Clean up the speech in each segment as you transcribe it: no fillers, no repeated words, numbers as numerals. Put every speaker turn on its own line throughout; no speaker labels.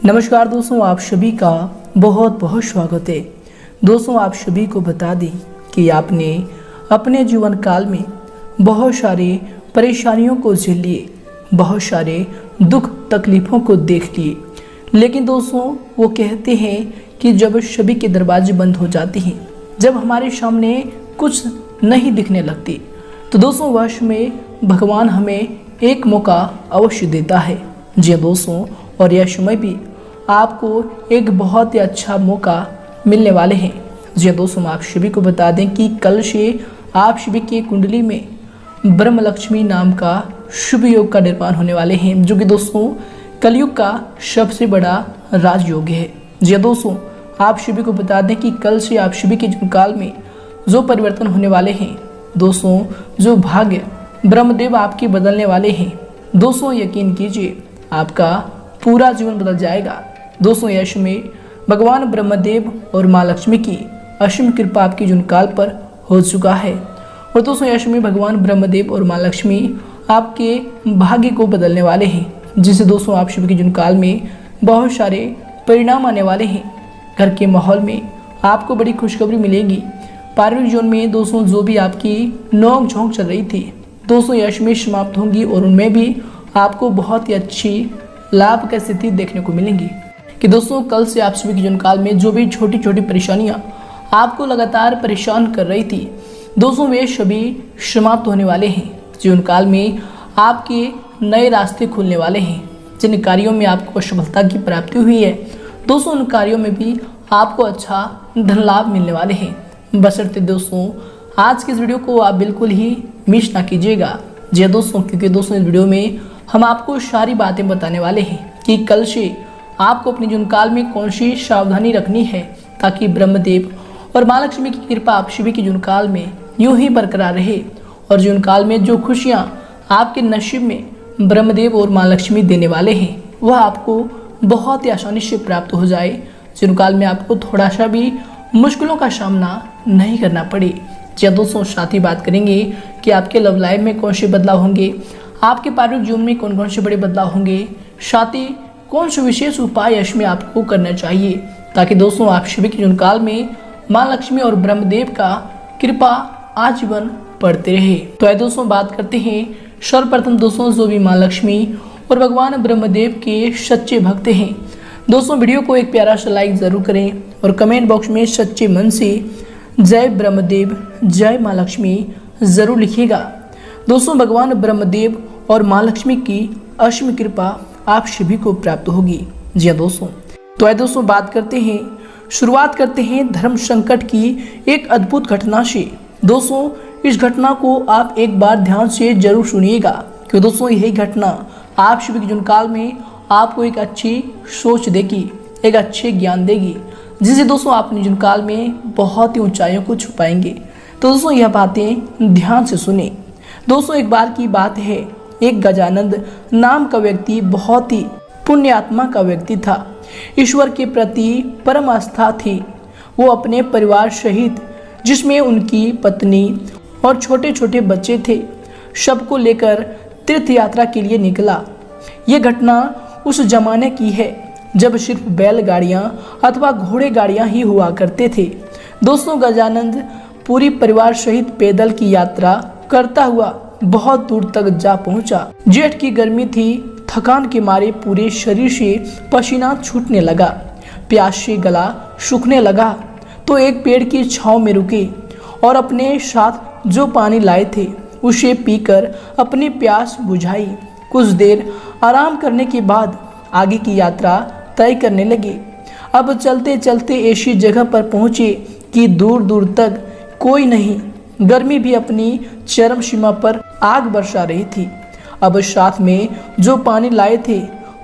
नमस्कार दोस्तों, आप सभी का बहुत बहुत स्वागत है। दोस्तों, आप सभी को बता दें कि आपने अपने जीवन काल में बहुत सारे परेशानियों को झेल लिए, बहुत सारे दुख तकलीफ़ों को देख लिए, लेकिन दोस्तों वो कहते हैं कि जब सभी के दरवाजे बंद हो जाते हैं, जब हमारे सामने कुछ नहीं दिखने लगती, तो दोस्तों वश में भगवान हमें एक मौका अवश्य देता है। जी दोस्तों, और यह समय भी आपको एक बहुत ही अच्छा मौका मिलने वाले हैं। जी दोस्तों, आप सभी को बता दें कि कल से आप सभी की कुंडली में ब्रह्म लक्ष्मी नाम का शुभ योग का निर्माण होने वाले हैं, जो कि दोस्तों कलयुग का सबसे बड़ा राजयोग है। जी दोस्तों, आप सभी को बता दें कि कल से आप सभी के जीवन काल में जो परिवर्तन होने वाले हैं, दोस्तों जो भाग्य ब्रह्मदेव आपके बदलने वाले हैं, दोस्तों यकीन कीजिए आपका पूरा जीवन बदल जाएगा। दोस्तों यश में भगवान ब्रह्मदेव और माँ लक्ष्मी की असीम कृपा आपके जीवन काल पर हो चुका है। और दोस्तों यश में भगवान ब्रह्मदेव और माँ लक्ष्मी आपके भाग्य को बदलने वाले हैं, जिससे दोस्तों आप सभी के जीवन काल में बहुत सारे परिणाम आने वाले हैं। घर के माहौल में आपको बड़ी खुशखबरी मिलेगी। पारिवारिक जीवन में दोस्तों जो भी आपकी नोक झोंक चल रही थी, दोस्तों यश में समाप्त होंगी और उनमें भी आपको बहुत ही अच्छी लाभ की स्थिति देखने को मिलेंगी। कि दोस्तों कल से आप सभी के जीवन काल में जो भी छोटी छोटी परेशानियां आपको लगातार परेशान कर रही थी, दोस्तों वे सभी समाप्त होने वाले हैं। जीवन काल में आपके नए रास्ते खुलने वाले हैं। जिन कार्यों में आपको सफलता की प्राप्ति हुई है, दोस्तों उन कार्यों में भी आपको अच्छा धन लाभ मिलने वाले हैं। बशर्ते दोस्तों आज के इस वीडियो को आप बिल्कुल ही मिस ना कीजिएगा। जी दोस्तों, क्योंकि दोस्तों इस वीडियो में हम आपको सारी बातें बताने वाले हैं कि कल से आपको अपने जीवन काल में कौन सी सावधानी रखनी है, ताकि ब्रह्मदेव और माँ लक्ष्मी की कृपा आप सभी के जीवन काल में यूं ही बरकरार रहे और जीवन काल में जो खुशियां आपके नसीब में ब्रह्मदेव और माँ लक्ष्मी देने वाले हैं, वह आपको बहुत ही आसानी से प्राप्त हो जाए। जीवन काल में आपको थोड़ा सा भी मुश्किलों का सामना नहीं करना पड़े। जी दोस्तों, साथ ही बात करेंगे कि आपके लव लाइफ में कौन से बदलाव होंगे, आपके पारिवारिक जीवन में कौन कौन से बड़े बदलाव होंगे, साथ ही कौन से विशेष उपाय इसमें आपको करना चाहिए, ताकि दोस्तों आप सभी के जीवन काल में माँ लक्ष्मी और ब्रह्मदेव का कृपा आजीवन बढ़ते रहे। तो दोस्तों बात करते हैं सर्वप्रथम दोस्तों जो भी माँ लक्ष्मी और भगवान ब्रह्मदेव के सच्चे भक्त हैं, दोस्तों वीडियो को एक प्यारा सा लाइक जरूर करें और कमेंट बॉक्स में सच्चे मन से जय ब्रह्मदेव जय माँ लक्ष्मी जरूर लिखिएगा। दोस्तों भगवान ब्रह्मदेव और माँ लक्ष्मी की असीम कृपा आप सभी को प्राप्त होगी। जी हाँ दोस्तों, तो दोस्तों बात करते हैं, शुरुआत करते हैं धर्म संकट की एक अद्भुत घटना से। दोस्तों इस घटना को आप एक बार ध्यान से जरूर सुनिएगा, क्योंकि दोस्तों यही घटना आप सभी के जीवन काल में आपको एक अच्छी सोच देगी, एक अच्छे ज्ञान देगी, जिससे दोस्तों आप अपने जीवन काल में बहुत ही ऊंचाइयों को छू पाएंगे। तो दोस्तों यह बातें ध्यान से सुने। दोस्तों एक बार की बात है, एक गजानंद नाम का व्यक्ति बहुत ही पुण्यात्मा का व्यक्ति था। ईश्वर के प्रति परम आस्था थी। वो अपने परिवार सहित, जिसमें उनकी पत्नी और छोटे छोटे बच्चे थे, सबको लेकर तीर्थ यात्रा के लिए निकला। ये घटना उस जमाने की है जब सिर्फ बैलगाड़ियाँ अथवा घोड़े गाड़ियाँ ही हुआ करते थे। दोस्तों गजानंद पूरी परिवार सहित पैदल की यात्रा करता हुआ बहुत दूर तक जा पहुंचा। जेठ की गर्मी थी, थकान के मारे पूरे शरीर से पसीना छूटने लगा, प्यास से गला सूखने लगा। तो एक पेड़ की छांव में रुके और अपने साथ जो पानी लाए थे उसे पीकर अपनी प्यास बुझाई। कुछ देर आराम करने के बाद आगे की यात्रा तय करने लगे। अब चलते चलते ऐसी जगह पर पहुंचे कि दूर दूर तक कोई नहीं। गर्मी भी अपनी चरम सीमा पर आग बरसा रही थी। अब साथ में जो पानी लाए थे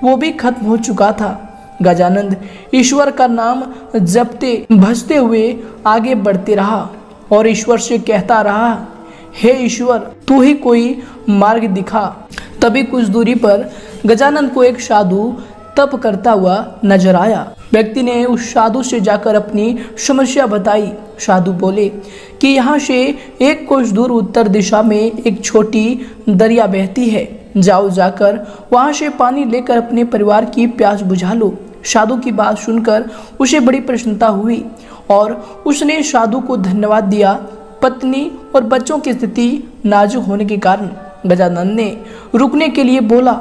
वो भी खत्म हो चुका था। गजानंद ईश्वर का नाम जपते भजते हुए आगे बढ़ते रहा और ईश्वर से कहता रहा, हे ईश्वर तू ही कोई मार्ग दिखा। तभी कुछ दूरी पर गजानंद को एक साधु तप करता हुआ नजर आया। व्यक्ति ने उस साधु से जाकर अपनी समस्या बताई। साधु बोले कि यहाँ से एक कोस दूर उत्तर दिशा में एक छोटी दरिया बहती है, जाओ जाकर वहाँ से पानी लेकर अपने परिवार की प्यास बुझा लो। साधु की बात सुनकर उसे बड़ी प्रसन्नता हुई और उसने साधु को धन्यवाद दिया। पत्नी और बच्चों की स्थिति नाजुक होने के कारण गजानन ने रुकने के लिए बोला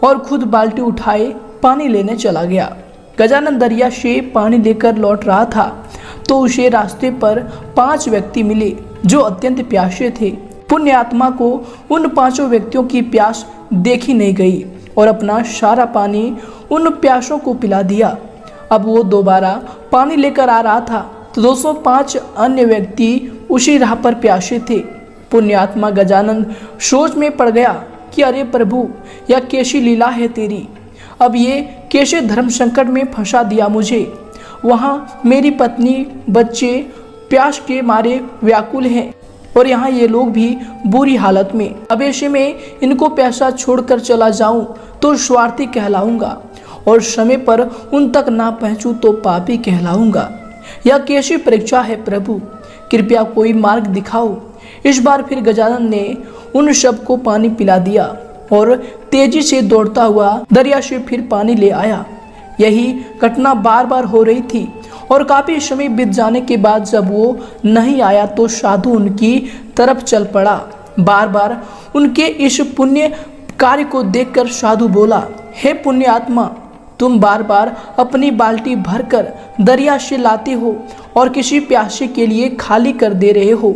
और खुद बाल्टी उठाए पानी लेने चला गया। गजानन दरिया से पानी लेकर लौट रहा था तो उसे रास्ते पर 5 व्यक्ति मिले जो अत्यंत प्यासे थे। पुण्य आत्मा को उन 5 व्यक्तियों की प्यास देखी नहीं गई और अपना सारा पानी उन प्यासों को पिला दिया। अब वो दोबारा पानी लेकर आ रहा था तो 205 अन्य व्यक्ति उसी राह पर प्यासे थे। पुण्यात्मा गजानन सोच में पड़ गया कि अरे प्रभु, यह कैसी लीला है तेरी। अब ये कैसे धर्म संकट में फंसा दिया मुझे। वहाँ मेरी पत्नी बच्चे प्यास के मारे व्याकुल हैं और यहाँ ये लोग भी बुरी हालत में। अब ऐसे में इनको पैसा छोड़कर चला जाऊं तो स्वार्थी कहलाऊंगा और समय पर उन तक ना पहुंचूं तो पापी कहलाऊंगा। यह कैसी परीक्षा है प्रभु, कृपया कोई मार्ग दिखाओ। इस बार फिर गजानन ने उन सबको पानी पिला दिया और तेजी से दौड़ता हुआ दरिया से फिर पानी ले आया। यही घटना बार बार हो रही थी और काफी समय बीत जाने के बाद जब वो नहीं आया तो साधु उनकी तरफ चल पड़ा। बार बार उनके इस पुण्य कार्य को देखकर साधु बोला, हे पुण्य आत्मा, तुम बार बार अपनी बाल्टी भरकर दरिया से लाते हो और किसी प्यासे के लिए खाली कर दे रहे हो,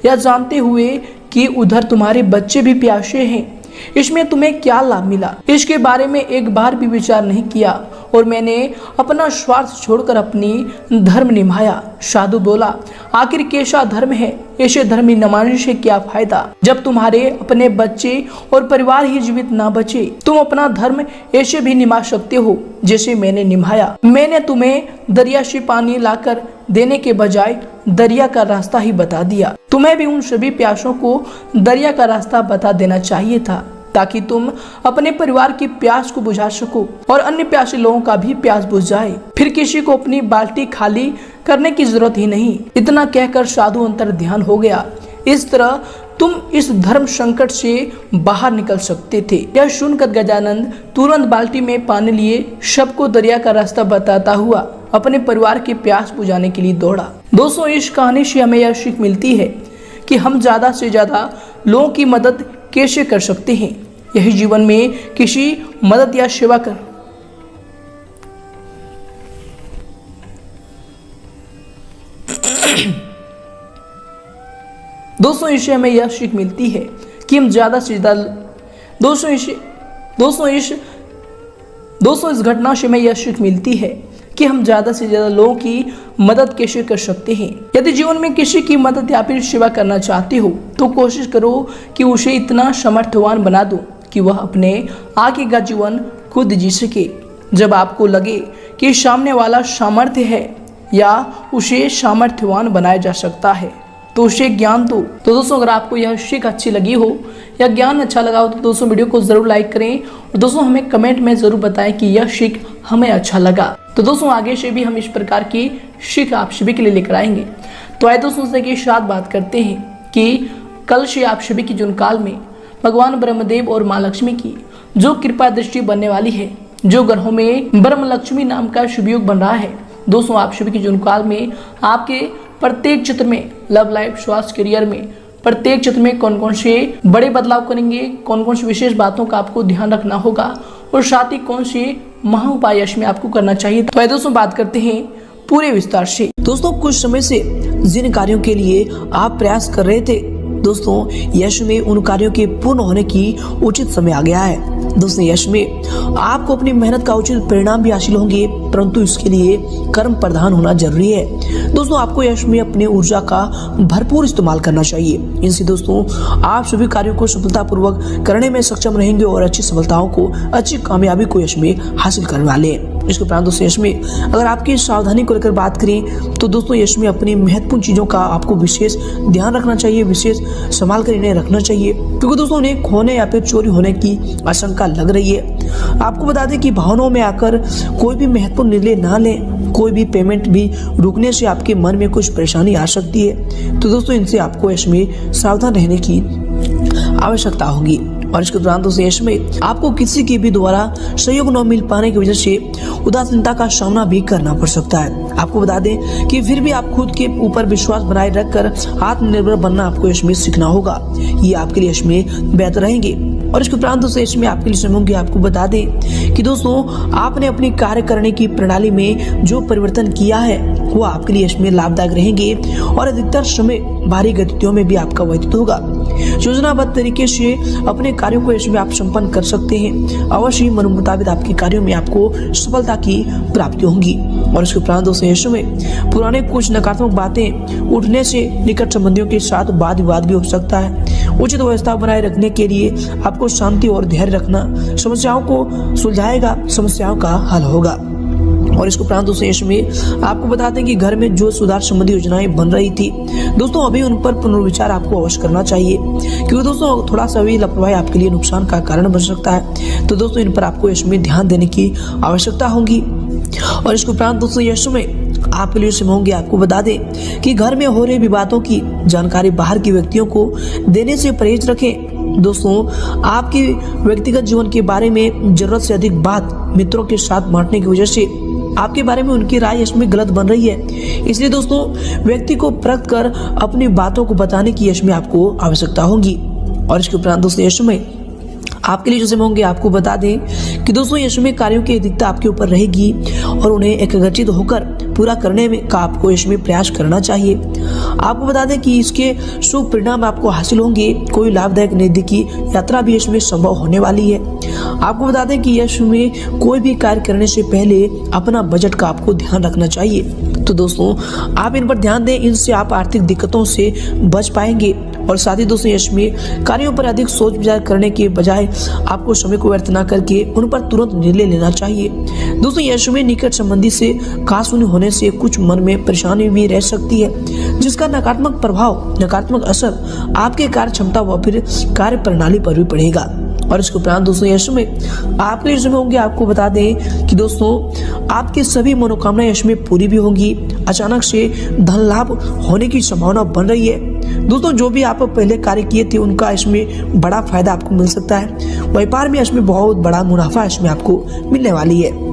यह जानते हुए कि उधर तुम्हारे बच्चे भी प्यासे हैं। इसमें तुम्हें क्या लाभ मिला? इसके बारे में एक बार भी विचार नहीं किया और मैंने अपना स्वार्थ छोड़कर अपनी धर्म निभाया। साधु बोला, आखिर कैसा धर्म है? ऐसे धर्म न मानने से क्या फायदा जब तुम्हारे अपने बच्चे और परिवार ही जीवित ना बचे। तुम अपना धर्म ऐसे भी निभा सकते हो जैसे मैंने निभाया। मैंने तुम्हें दरिया से पानी लाकर देने के बजाय दरिया का रास्ता ही बता दिया। तुम्हें भी उन सभी प्यासों को दरिया का रास्ता बता देना चाहिए था ताकि तुम अपने परिवार की प्यास को बुझा सको और अन्य प्यासे लोगों का भी प्यास बुझ जाए। फिर किसी को अपनी बाल्टी खाली करने की जरूरत ही नहीं। इतना कहकर साधु अंतर ध्यान हो गया। इस तरह तुम इस धर्म संकट से बाहर निकल सकते थे। यह सुनकर गजानन तुरंत बाल्टी में पानी लिए सबको दरिया का रास्ता बताता हुआ अपने परिवार की प्यास बुझाने के लिए दौड़ा। दोस्तों, इस कहानी से हमें यह सीख मिलती है कि हम ज्यादा से ज्यादा लोगों की मदद कैसे कर सकते हैं। यही जीवन में किसी मदद या सेवा कर दोस्तों, इससे हमें यह सीख मिलती है कि हम ज्यादा से ज्यादा दोस्तों इस घटना से हमें यह सीख मिलती है कि हम ज्यादा से ज्यादा लोगों की मदद कैसे कर सकते हैं। यदि जीवन में किसी की मदद या फिर सेवा करना चाहते हो तो कोशिश करो कि उसे इतना समर्थवान बना दो कि वह अपने आगे का जीवन खुद जी सके। जब आपको लगे कि सामने वाला सामर्थ्य है या उसे सामर्थ्यवान बनाया जा सकता है तो उसे ज्ञान दो। तो दोस्तों, अगर आपको यह सीख अच्छी लगी हो या ज्ञान अच्छा लगा हो तो दोस्तों वीडियो को जरूर लाइक करें और दोस्तों हमें कमेंट में जरूर बताएं कि यह सीख हमें अच्छा लगा। तो दोस्तों आगे से भी हम इस प्रकार की सीख आप सभी के लिए लेकर आएंगे। तो आइए दोस्तों से एक साथ बात करते हैं कि कल से आप सभी की जून काल में भगवान ब्रह्मदेव और माँ लक्ष्मी की जो कृपा दृष्टि बनने वाली है, जो ग्रहों में ब्रह्म लक्ष्मी नाम का शुभ योग बन रहा है। दोस्तों आप सभी की जून काल में आपके प्रत्येक क्षेत्र में लव लाइफ, स्वास्थ्य, करियर में प्रत्येक क्षेत्र में कौन कौन से बड़े बदलाव करेंगे, कौन कौन सी विशेष बातों का आपको ध्यान रखना होगा और साथ ही कौन से महा उपाय इसमें आपको करना चाहिए। तो आइए दोस्तों बात करते हैं पूरे विस्तार से। दोस्तों कुछ समय से जिन कार्यों के लिए आप प्रयास कर रहे थे दोस्तों यश में उन कार्यों के पूर्ण होने की उचित समय आ गया है। दोस्तों यश में आपको अपनी मेहनत का उचित परिणाम भी हासिल होंगे, परंतु इसके लिए कर्म प्रधान होना जरूरी है। दोस्तों आपको यश में अपनी ऊर्जा का भरपूर इस्तेमाल करना चाहिए। इनसे दोस्तों आप सभी कार्यों को सफलतापूर्वक करने में सक्षम रहेंगे और अच्छी सफलताओं को, अच्छी कामयाबी को यश में हासिल करने वाले हैं। इसके उपरांत दोस्तों यश में अगर आपकी सावधानी को लेकर बात करें तो दोस्तों यश में अपनी महत्वपूर्ण चीजों का आपको विशेष ध्यान रखना चाहिए, विशेष संभाल कर इन्हें रखना चाहिए, क्योंकि दोस्तों उन्हें खोने या फिर चोरी होने की आशंका लग रही है। आपको बता दें कि भावनाओं में आकर कोई भी महत्वपूर्ण निर्णय ना लें। कोई भी पेमेंट भी रुकने से आपके मन में कुछ परेशानी आ सकती है। तो दोस्तों इनसे आपको यश में सावधान रहने की आवश्यकता होगी।
और इसके दौरान दोस्तों यश में आपको किसी के भी द्वारा सहयोग न मिल पाने की वजह से उदासीनता का सामना भी करना पड़ सकता है। आपको बता दें कि फिर भी आप खुद के ऊपर विश्वास बनाए रखकर आत्मनिर्भर बनना आपको यश में सीखना होगा। ये आपके लिए यश में बेहतर रहेंगे। और इसके उपरांत दोस्तों यश में आपके लिए समय होंगे। आपको बता दें कि दोस्तों आपने अपनी कार्य करने की प्रणाली में जो परिवर्तन किया है वो आपके लिए यश में लाभदायक रहेंगे और अधिकतर समय भारी गतिविधियों में भी आपका व्यतीत होगा। योजनाबद्ध तरीके से अपने कार्यों को यश में आप संपन्न कर सकते हैं। अवश्य मन मुताबिक आपके कार्यों में आपको सफलता की प्राप्ति होगी। और इसके उपरांत दोस्तों यश में पुराने कुछ नकारात्मक बातें उठने से निकट संबंधियों के साथ वाद विवाद भी हो सकता है। उचित व्यवस्था बनाए रखने के लिए आपको शांति और धैर्य रखना समस्याओं को सुलझाएगा, समस्याओं का हल होगा। और इसके उपरांत दोस्तों यश में आपको बता दें कि घर में जो सुधार संबंधी योजनाएं बन रही थी दोस्तों अभी उन पर पुनर्विचार आपको अवश्य करना चाहिए, क्योंकि दोस्तों थोड़ा सा भी लापरवाही आपके लिए नुकसान का कारण बन सकता है। तो दोस्तों इन पर आपको यश में ध्यान देने की आवश्यकता होगी। और इसके उपरांत दोस्तों यश में आपके लिए समय होंगे। आपको बता दें कि घर में हो रहे विवादों की जानकारी बाहर के व्यक्तियों को देने से परहेज रखें। दोस्तों आपके व्यक्तिगत जीवन के बारे में जरूरत से अधिक बात मित्रों के साथ बांटने की वजह से आपके बारे में उनकी राय इसमें गलत बन रही है। इसलिए दोस्तों व्यक्ति को परख कर अपनी बातों को बताने की यश में आपको आवश्यकता होगी। और इसके उपरांत दोस्तों यश में आपके लिए जो समय होंगे। आपको बता दें कि दोस्तों यश में कार्यों की अधिकता आपके ऊपर रहेगी और उन्हें एकाग्रचित होकर पूरा करने में का आपको यश में प्रयास करना चाहिए। आपको बता दें कि इसके शुभ परिणाम आपको हासिल होंगे। कोई लाभदायक नजदीकी यात्रा भी यश में संभव होने वाली है। आपको बता दें कि यश में कोई भी कार्य करने से पहले अपना बजट का आपको ध्यान रखना चाहिए। तो दोस्तों आप इन पर ध्यान दें, इनसे आप आर्थिक दिक्कतों से बच पाएंगे। और साथ ही दोस्तों यश में कार्यों पर अधिक सोच विचार करने के बजाय आपको समय को व्यर्थ न करके उन पर तुरंत निर्णय लेना चाहिए। दोस्तों यश में निकट संबंधी से कहासुनी होने से कुछ मन में परेशानी भी रह सकती है, जिसका नकारात्मक प्रभाव, नकारात्मक असर आपके कार्य क्षमता व फिर कार्य प्रणाली पर भी पड़ेगा। और इसके उपरांत दोस्तों यश में आपके लिए समय होंगे। आपको बता दें कि दोस्तों आपकी सभी मनोकामनाएं यश में पूरी भी होंगी। अचानक से धन लाभ होने की संभावना बन रही है। दोस्तों जो भी आप पहले कार्य किए थे उनका इसमें बड़ा फायदा आपको मिल सकता है। व्यापार में इसमें बहुत बड़ा मुनाफा इसमें आपको मिलने वाली है।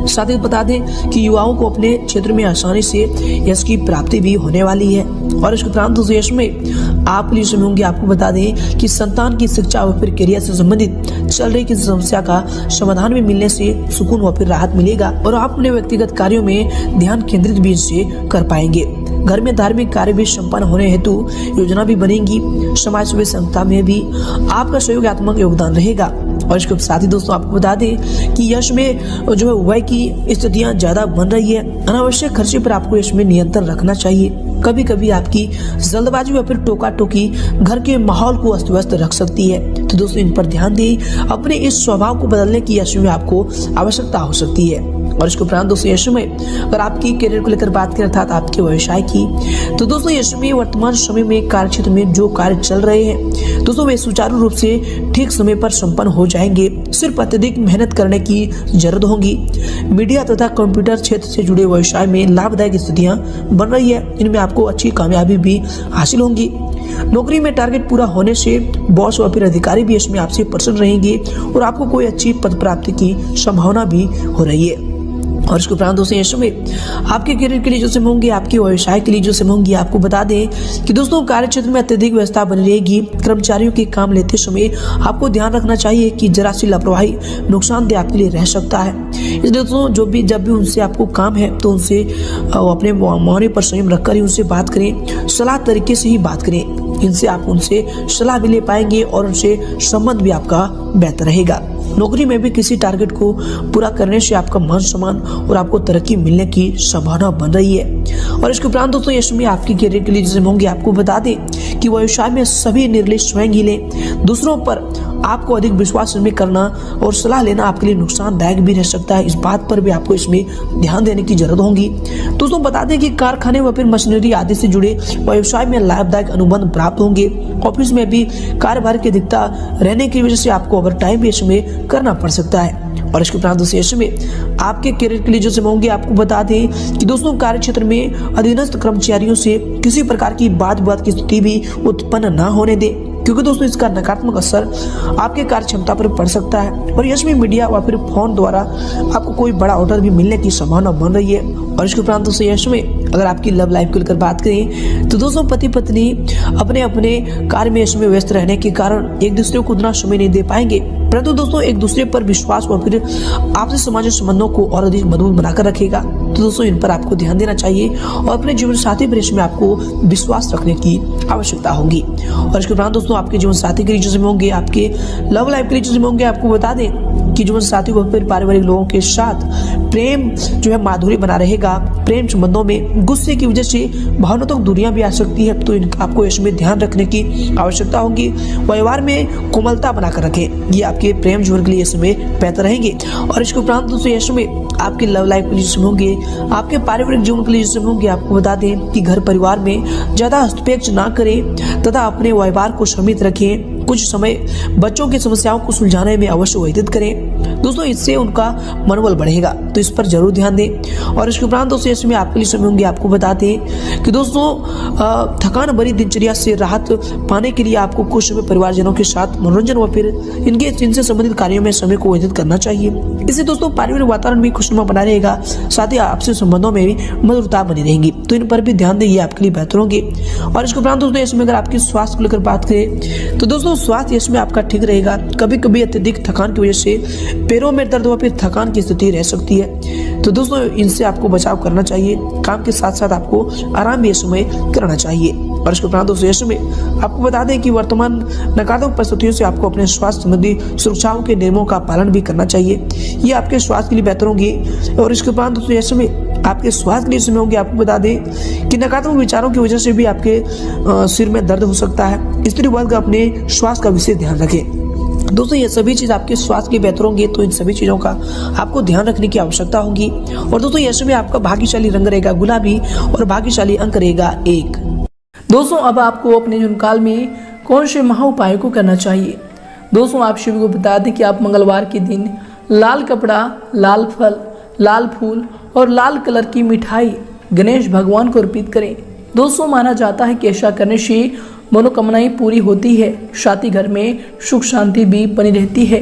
साथ ही बता दें कि युवाओं को अपने क्षेत्र में आसानी से यश की प्राप्ति भी होने वाली है। और इसके उपरांत दोस्तों यश में आप लिए समय होंगे। आपको बता दें कि संतान की शिक्षा व फिर करियर से संबंधित चल रही किसी समस्या का समाधान भी मिलने से सुकून व फिर राहत मिलेगा और आप अपने व्यक्तिगत कार्यों में ध्यान केंद्रित भी इससे कर पाएंगे। घर में धार्मिक कार्य भी संपन्न होने हेतु योजना भी बनेगी। समाज सेवा संस्था में भी आपका सहयोगात्मक योगदान रहेगा। और इसके साथ ही दोस्तों आपको बता दें कि यश में जो है व्यय की स्थितियां ज्यादा बन रही है। अनावश्यक खर्चे पर आपको यश में नियंत्रण रखना चाहिए। कभी कभी आपकी जल्दबाजी या फिर टोका टोकी घर के माहौल को अस्त व्यस्त रख सकती है। तो दोस्तों इन पर ध्यान दें। अपने इस स्वभाव को बदलने की यश में आपको आवश्यकता हो सकती है। और इसके उपरांत दोस्तों यश में अगर आपकी करियर को लेकर बात करें अर्थात आपके व्यवसाय की, तो दोस्तों यश में वर्तमान समय में कार्य क्षेत्र में जो कार्य चल रहे हैं दोस्तों वे सुचारू रूप से ठीक समय पर संपन्न हो जाएंगे। सिर्फ अत्यधिक मेहनत करने की जरूरत होगी। मीडिया तथा कंप्यूटर क्षेत्र से जुड़े व्यवसाय में लाभदायक स्थितियां बन रही है। इनमें आपको अच्छी कामयाबी भी हासिल होंगी। नौकरी में टारगेट पूरा होने से बॉस और फिर अधिकारी भी इसमें आपसे प्रसन्न रहेंगे और आपको कोई अच्छी पद प्राप्ति की संभावना भी हो रही है। और इसके उपरांत दोस्तों यश में आपके करियर के लिए जो समय होंगे, आपके व्यवसाय के लिए जो समय होंगे, आपको बता दें कि दोस्तों कार्य क्षेत्र में अत्यधिक व्यवस्था बनी रहेगी। कर्मचारियों के काम लेते समय आपको ध्यान रखना चाहिए कि जरा सी लापरवाही नुकसानदेह आपके लिए रह सकता है। इसलिए दोस्तों जब भी उनसे आपको काम है तो उनसे अपने मौन पर संयम रखकर ही उनसे बात करें, सलाह तरीके से ही बात करें। इनसे आप उनसे सलाह भी ले पाएंगे और उनसे संबंध भी आपका बेहतर रहेगा। नौकरी में भी किसी टारगेट को पूरा करने से आपका मान सम्मान और आपको तरक्की मिलने की संभावना बन रही है। और इसके उपरांत दोस्तों यश में आपके करियर के लिए जैसे होंगे, आपको बता दें कि व्यवसाय में सभी निर्णय स्वयं ही लें। दूसरों पर आपको अधिक विश्वास करना और सलाह लेना आपके लिए नुकसानदायक भी रह सकता है। इस बात पर भी आपको इसमें ध्यान देने की जरूरत होगी। दोस्तों बता दें कि कारखाने व फिर मशीनरी आदि से जुड़े व्यवसाय में लाभदायक अनुबंध प्राप्त होंगे। ऑफिस में भी कार्यभार की अधिकता रहने की वजह से आपको ओवर टाइम भी इसमें करना पड़ सकता है। और इसके उपरांत दोस्तों यश में आपके करियर के लिए जो समय होंगे, आपको बता दें कि दोस्तों कार्य क्षेत्र में अधीनस्थ कर्मचारियों से किसी प्रकार की वाद विवाद की स्थिति भी उत्पन्न न होने दें। क्योंकि दोस्तों इसका नकारात्मक असर आपके कार्य क्षमता पर पड़ सकता है और यश में मीडिया या फिर फोन द्वारा आपको कोई बड़ा ऑर्डर भी मिलने की संभावना बन रही है। और इसके उपरांत दोस्तों यश में अगर आपकी लव लाइफ को लेकर बात करें तो दोस्तों पति पत्नी अपने अपने कार्य में यश में व्यस्त रहने के कारण एक दूसरे को उतना समय नहीं दे पाएंगे, परंतु दोस्तों एक दूसरे पर विश्वास और फिर आपसी सामाजिक संबंधों को और अधिक मजबूत बनाकर रखेगा। तो दोस्तों इन पर आपको ध्यान देना चाहिए और अपने जीवन साथी पर इसमें आपको विश्वास रखने की आवश्यकता होगी। और इसके उपरांत दोस्तों आपके जीवन साथी के रिलेशनशिप में होंगे, आपके लव लाइफ के रिलेशनशिप में होंगे, आपको बता दें कि जीवन साथी को फिर पारिवारिक लोगों के साथ प्रेम जो है माधुरी बना रहेगा। प्रेम संबंधों में गुस्से की वजह से भावनात्मक दूरियां भी आ सकती है, तो इनका आपको इसमें ध्यान रखने की आवश्यकता होगी। व्यवहार में कोमलता बनाकर रखें, ये आपके प्रेम जीवन के लिए इसमें बेहतर रहेंगे। और इसके उपरांत दोस्तों इसमें आपके लव लाइफ के रिलेशनशिप होंगे, आपके पारिवारिक जीवन के रिलेशनशिप होंगे। आपको बता दें कि घर परिवार में ज्यादा हस्तक्षेप ना करें तथा अपने व्यवहार को सीमित रखें। कुछ समय बच्चों की समस्याओं को सुलझाने में अवश्य व्यतीत करें दोस्तों, इससे उनका मनोबल बढ़ेगा, तो इस पर जरूर ध्यान दें। और इसके उपरांत दोस्तों इसमें आपके लिए समय होंगे। आपको बताते हैं कि दोस्तों थकान भरी दिनचर्या से राहत पाने के लिए आपको कुछ समय परिवारजनों के साथ मनोरंजन व फिर इनसे संबंधित कार्यों में समय को व्यतीत करना चाहिए। इससे दोस्तों पारिवारिक वातावरण भी खुशनुमा बना रहेगा, साथ ही आपसी संबंधों में भी मधुरता बनी रहेगी, तो इन पर भी ध्यान दें, ये आपके लिए बेहतर होंगे। और इसके उपरांत दोस्तों इसमें अगर आपकी स्वास्थ्य को लेकर बात करें तो दोस्तों स्वास्थ्य इसमें आपका ठीक रहेगा। कभी कभी अत्यधिक थकान की वजह से पैरों में दर्द व फिर थकान की स्थिति रह सकती है, तो दोस्तों इनसे आपको बचाव करना चाहिए। काम के साथ साथ आपको आराम भी इस समय करना चाहिए। और इसके उपरांत दोस्तों इस समय आपको बता दें कि वर्तमान नकारात्मक परिस्थितियों से आपको अपने स्वास्थ्य संबंधी सुरक्षाओं के नियमों का पालन भी करना चाहिए, ये आपके स्वास्थ्य के लिए बेहतर होंगी। और इसके उपरांत दोस्तों इस समय आपके स्वास्थ्य के लिए समय होंगे। आपको बता दें कि नकारात्मक विचारों की वजह से भी आपके सिर में दर्द हो सकता है, स्त्री वर्ग अपने स्वास्थ्य का विशेष ध्यान रखें। दोस्तों ये सभी चीज आपके स्वास्थ्य के लिए बेहतर होंगे, तो इन सभी चीजों का आपको ध्यान रखने की आवश्यकता होगी। और दोस्तों यश में आपका भाग्यशाली रंग रहेगा गुलाबी और भाग्यशाली अंक रहेगा 1।
दोस्तों अब आपको अपने जीवन काल में कौन से महा उपायों को करना चाहिए। दोस्तों आप सभी को बता दें कि आप मंगलवार के दिन लाल कपड़ा, लाल फल, लाल फूल और लाल कलर की मिठाई गणेश भगवान को अर्पित करें। दोस्तों माना जाता है कि ऐसा करने से मनोकामनाएं पूरी होती है, साथ ही घर में सुख शांति भी बनी रहती है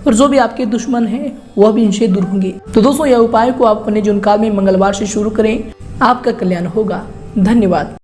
और जो भी आपके दुश्मन हैं वह भी इनसे दूर होंगे। तो दोस्तों यह उपाय को आप अपने जीवन काल में मंगलवार से शुरू करें, आपका कल्याण होगा। धन्यवाद।